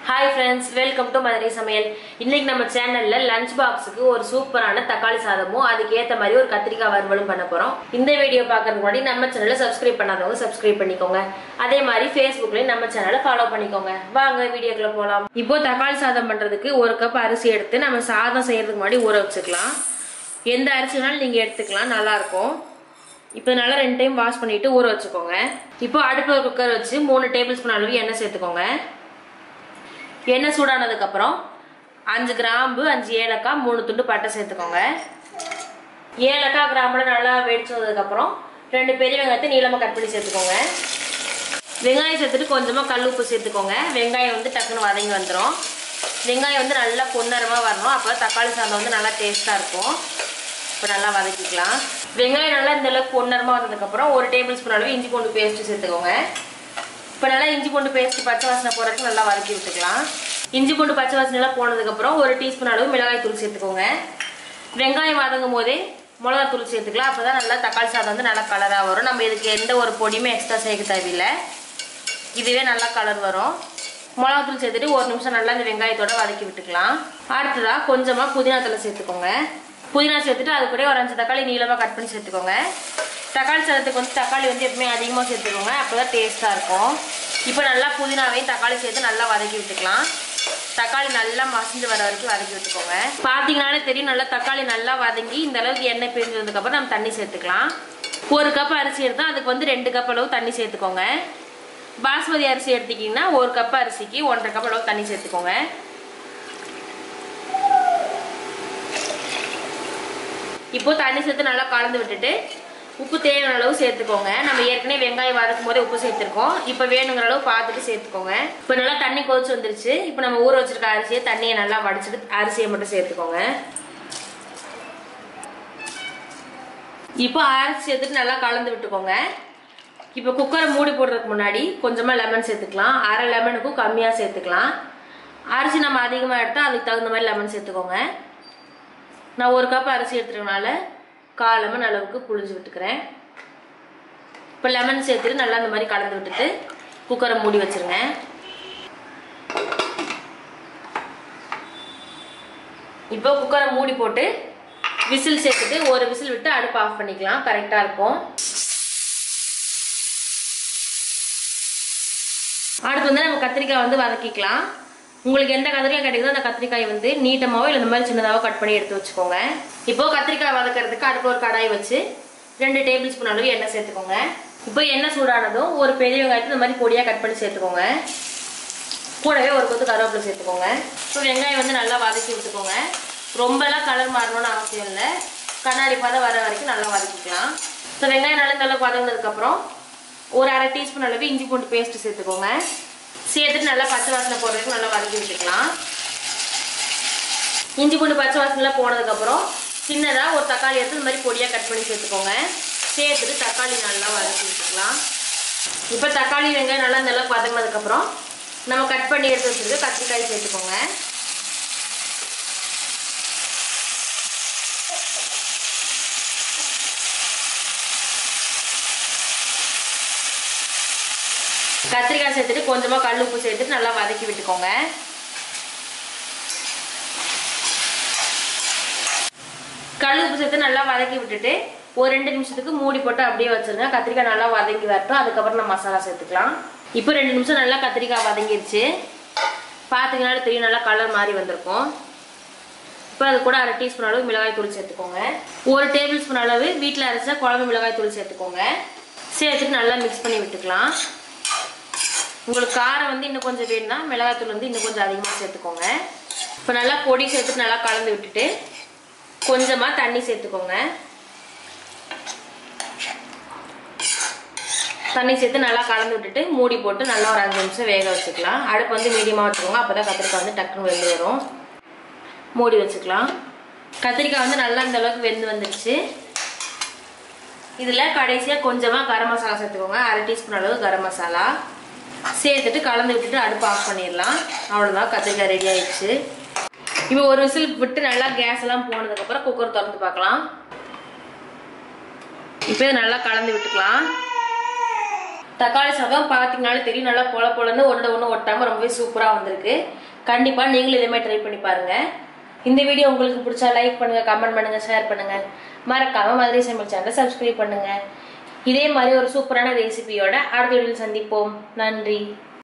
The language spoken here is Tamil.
Hi friends, welcome to Madurai Samayal. இன்னைக்கு நம்ம சேனல்ல லஞ்ச் பாக்ஸ்க்கு ஒரு சூப்பரான தக்காளி சாதமும் அதுக்கு ஏத்த மாதிரி ஒரு கத்திரிக்காய் வறுவலும் பண்ண போறோம். இந்த வீடியோ பார்க்கிறதுக்கு முன்னாடி நம்ம சேனலை சப்ஸ்கிரைப் பண்ணாதவங்க சப்ஸ்கிரைப் பண்ணிக்கோங்க. அதே மாதிரி Facebookலயும் நம்ம சேனலை ஃபாலோ பண்ணிக்கோங்க. வாங்க வீடியோக்குள்ள போலாம். இப்போ தக்காளி சாதம் பண்றதுக்கு ஒரு கப் அரிசி எடுத்து நம்ம சாதம் செய்யறதுக்கு முன்னாடி ஊற வச்சுக்கலாம். எந்த அரிசினாலும் நீங்க எடுத்துக்கலாம், நல்லா இருக்கும். இப்போ நல்லா 2 டைம் வாஷ் பண்ணிட்டு ஊற வச்சுக்கோங்க. இப்போ அடுப்புல ஒரு குக்கர் வச்சு 3 டேபிள் ஸ்பூன் அளவு எண்ணெய் சேர்த்துக்கோங்க. எண்ணெய் சூடானதுக்கு அப்புறம் 5 கிராம்பு 5 ஏலக்காய் 3 துண்டு பட்டை சேர்த்துக்கோங்க. ஏலக்காய் கிராம்புல நல்லா வெடிச்சதுக்கு அப்புறம் 2 பெரிய வெங்காயத்தை நீளமா கட் பண்ணி சேர்த்துக்கோங்க. வெங்காயம் சேர்த்துட்டு கொஞ்சமா கல் உப்பு சேர்த்துக்கோங்க. வெங்காயம் வந்து டக்குன்னு வதங்கி வந்துடும். வெங்காயம் வந்து நல்லா பொன்னரமா வரணும், அப்போ தக்காளி சாதம் வந்து நல்லா டேஸ்டா இருக்கும். இப்போ நல்லா வதக்கிக்கலாம். வெங்காயம் நல்லா இந்த அளவுக்கு பொன்னரமா வந்ததுக்கு அப்புறம் 1 டேபிள் ஸ்பூன் அளவு இஞ்சி பூண்டு பேஸ்ட் சேர்த்துக்கோங்க. இப்போ நல்லா இஞ்சி பூண்டு பேஸ்ட் பச்சை வாசனை போறதுக்கு நல்லா வதக்கி விட்டுக்கலாம். இஞ்சி பூண்டு பச்சை வாசனை எல்லாம் போனதுக்கு அப்புறம் 1 டீஸ்பூன் அளவு மிளகாய் தூள் சேர்த்துக்கோங்க. வெங்காயம் வதங்கும் போதே மிளகாய் தூள் சேர்த்துக்கலாம். அப்பதான் நல்லா தக்காளி சாதம் வந்து நல்லா கலரா வரும். நம்ம இதுக்கு எந்த ஒரு பொடியுமே எக்ஸ்ட்ரா சேர்க்க தேவையில்லை, இதுவே நல்லா கலர் வரும். மிளகாய் தூள் சேர்த்துட்டு 1 நிமிஷம் நல்லா இந்த வெங்காயத்தோட வதக்கி விட்டுக்கலாம். அடுத்ததா கொஞ்சமா புதினா தலை சேர்த்துக்கோங்க. புதினா சேர்த்துட்டு அது கூட ஒரு 5 தக்காளி நீளமா கட் பண்ணி சேர்த்துக்கோங்க. தக்காளி சாதத்துக்கு வந்து தக்காளி வந்து எப்பவுமே அதிகமாக சேர்த்துக்கோங்க, அப்போதான் டேஸ்டா இருக்கும். இப்போ நல்லா புதினாவையும் தக்காளி சேர்த்து நல்லா வதக்கி விட்டுக்கலாம். தக்காளி நல்லா மசிஞ்சு வர வரைக்கும் வதக்கி விட்டுக்கோங்க. பார்த்தீங்கன்னாலே தெரியும், நல்லா தக்காளி நல்லா வதங்கி இந்த அளவுக்கு எண்ணெய் பிரிஞ்சதுக்கு அப்புறம் நம்ம தண்ணி சேர்த்துக்கலாம். 1 கப் அரிசி எடுத்தால் அதுக்கு வந்து 2 கப் அளவு தண்ணி சேர்த்துக்கோங்க. பாஸ்மதி அரிசி எடுத்துக்கிங்கன்னா 1 கப் அரிசிக்கு 1.5 கப் அளவு தண்ணி சேர்த்துக்கோங்க. இப்போ தண்ணி சேர்த்து நல்லா கலந்து விட்டுட்டு உப்பு தேவையான அளவு சேர்த்துக்கோங்க. நம்ம ஏற்கனவே வெங்காயம் வதக்கும் போதே உப்பு சேர்த்துருக்கோம். இப்போ வேணுங்கிற அளவு பார்த்துட்டு சேர்த்துக்கோங்க. இப்போ நல்லா தண்ணி கொதிச்சு வந்துருச்சு. இப்போ நம்ம ஊற வச்சிருக்க அரிசியை தண்ணியை நல்லா வடிச்சிட்டு அரிசியை மட்டும் சேர்த்துக்கோங்க. இப்போ அரிசி சேர்த்துட்டு நல்லா கலந்து விட்டுக்கோங்க. இப்போ குக்கரை மூடி போடுறதுக்கு முன்னாடி கொஞ்சமா லெமன் சேர்த்துக்கலாம். அரை லெமனுக்கும் கம்மியா சேர்த்துக்கலாம். அரிசி நம்ம அதிகமா எடுத்தா அதுக்கு தகுந்த மாதிரி லெமன் சேர்த்துக்கோங்க. நான் 1 கப் அரிசி எடுத்துறதுனால 1/4 லெமன் அளவுக்கு புழிஞ்சு விட்டுக்கிறேன். இப்போ லெமன் சேர்த்துட்டு நல்லா இந்த மாதிரி கலந்து விட்டுட்டு குக்கரை மூடி வச்சிருங்க. இப்போ குக்கரை மூடி போட்டு விசில் சேர்த்துட்டு 1 விசில் விட்டு அடுப்பு ஆஃப் பண்ணிக்கலாம். கரெக்டா இருக்கும். அடுத்து வந்து நம்ம கத்திரிக்காய் வந்து வதக்கிக்கலாம். உங்களுக்கு எந்த கத்திரிக்காய் கிடைக்குதோ அந்த கத்திரிக்காய் வந்து நீட்டமாவோ இல்லை இந்த மாதிரி சின்னதாவோ கட் பண்ணி எடுத்து வச்சுக்கோங்க. இப்போ கத்திரிக்காய் வதக்கிறதுக்கு அடுப்பு ஒரு கடாய் வச்சு 2 டேபிள் ஸ்பூன் அளவு எண்ணெய் சேர்த்துக்கோங்க. இப்போ எண்ணெய் சூடானதும் ஒரு பெரிய வெங்காயத்தை இந்த மாதிரி பொடியாக கட் பண்ணி சேர்த்துக்கோங்க. கூடவே ஒரு கொத்து கருவேப்பிலை சேர்த்துக்கோங்க. இப்போ வெங்காயம் வந்து நல்லா வதக்கி விட்டுக்கோங்க. ரொம்பலாம் கலர் மாறணும்னு அவசியம் இல்லை, கண்ணாடி பதம் வர வரைக்கும் நல்லா வதக்கிக்கலாம். இப்போ வெங்காயம் நல்லா இந்த அளவுக்கு வதங்கினதுக்கப்புறம் ஒரு 1/2 டீஸ்பூன் அளவு இஞ்சி பூண்டு பேஸ்ட் சேர்த்துக்கோங்க. சேர்த்துட்டு நல்லா பச்சை வாசனை போடுற வரைக்கும் நல்லா வதக்கி விட்டுக்கலாம். இஞ்சி பூண்டு பச்சை வாசனைலாம் போனதுக்கப்புறம் சின்னதாக ஒரு தக்காளி எடுத்து இந்த மாதிரி பொடியாக கட் பண்ணி சேர்த்துக்கோங்க. சேர்த்துட்டு தக்காளி நல்லா வதக்கி விட்டுக்கலாம். இப்போ தக்காளி வெங்காயம் நல்லா இந்த அளவுக்கு வதங்கினதுக்கப்புறம் நம்ம கட் பண்ணி எடுத்து வச்சுருக்கு கத்திரிக்காய் சேர்த்துக்கோங்க. கத்திரிக்காய் சேர்த்துட்டு கொஞ்சமா கல் உப்பு சேர்த்துட்டு நல்லா வதக்கி விட்டுக்கோங்க. கல் உப்பு சேர்த்து நல்லா வதக்கி விட்டுட்டு ஒரு 2 நிமிஷத்துக்கு மூடி போட்டு அப்படியே வச்சிருங்க. கத்திரிக்காய் நல்லா வதங்கி வரட்டும், அதுக்கப்புறம் நம்ம மசாலா சேர்த்துக்கலாம். இப்போ 2 நிமிஷம் நல்லா கத்திரிக்காய் வதங்கிருச்சு. பார்த்தீங்கன்னா தெரியும், நல்லா கலர் மாறி வந்திருக்கும். இப்போ அது கூட 1/2 டீஸ்பூன் அளவு மிளகாய் தூள் சேர்த்துக்கோங்க. 1 டேபிள் ஸ்பூன் அளவு வீட்டில் அரைச்ச குழம்பு மிளகாய் தூள் சேர்த்துக்கோங்க. சேர்த்துட்டு நல்லா மிக்ஸ் பண்ணி விட்டுக்கலாம். உங்களுக்கு காரம் வந்து இன்னும் கொஞ்சம் வேணும்னா மிளகாத்தூள் வந்து இன்னும் கொஞ்சம் அதிகமாக சேர்த்துக்கோங்க. இப்போ நல்லா பொடி சேர்த்துட்டு நல்லா கலந்து விட்டுட்டு கொஞ்சமாக தண்ணி சேர்த்துக்கோங்க. தண்ணி சேர்த்து நல்லா கலந்து விட்டுட்டு மூடி போட்டு நல்லா ஒரு 5 நிமிஷம் வேக வச்சுக்கலாம். அடுப்பு வந்து மீடியமாக வச்சுக்கோங்க, அப்போ தான் கத்திரிக்காய் வந்து டக்குன்னு வெந்து வரும். மூடி வச்சுக்கலாம். கத்திரிக்காய் வந்து நல்லா இந்த அளவுக்கு வெந்து வந்துடுச்சு. இதில் கடைசியாக கொஞ்சமாக கரம் மசாலா சேர்த்துக்கோங்க. 1/2 டீஸ்பூன் அளவு கரம் மசாலா சேர்த்துட்டு கலந்து விட்டுட்டு அடுப்பு ஆஃப் பண்ணிடலாம். அவ்வளோதான், கத்திரிக்காய் ரெடி ஆயிடுச்சு. இப்போ ஒரு விசில் விட்டு நல்லா கேஸ் எல்லாம் போனதுக்கப்புறம் குக்கர் திறந்து பார்க்கலாம். இப்போ நல்லா கலந்து விட்டுக்கலாம். தக்காளி சாதம் பார்த்தீங்கனாலே தெரியும், நல்லா பொல பொலன்னு ஒன்று ஒட்டாமல் ரொம்பவே சூப்பராக வந்திருக்கு. கண்டிப்பாக நீங்களும் இதே மாதிரி ட்ரை பண்ணி பாருங்க. இந்த வீடியோ உங்களுக்கு பிடிச்சா லைக் பண்ணுங்க, கமெண்ட் பண்ணுங்க, ஷேர் பண்ணுங்க. மறக்காம மதுரை சமையல் சேனலை சப்ஸ்கிரைப் பண்ணுங்க. இதே மாதிரி ஒரு சூப்பரான ரெசிபியோட அடுத்த வீடியோவில் சந்திப்போம். நன்றி.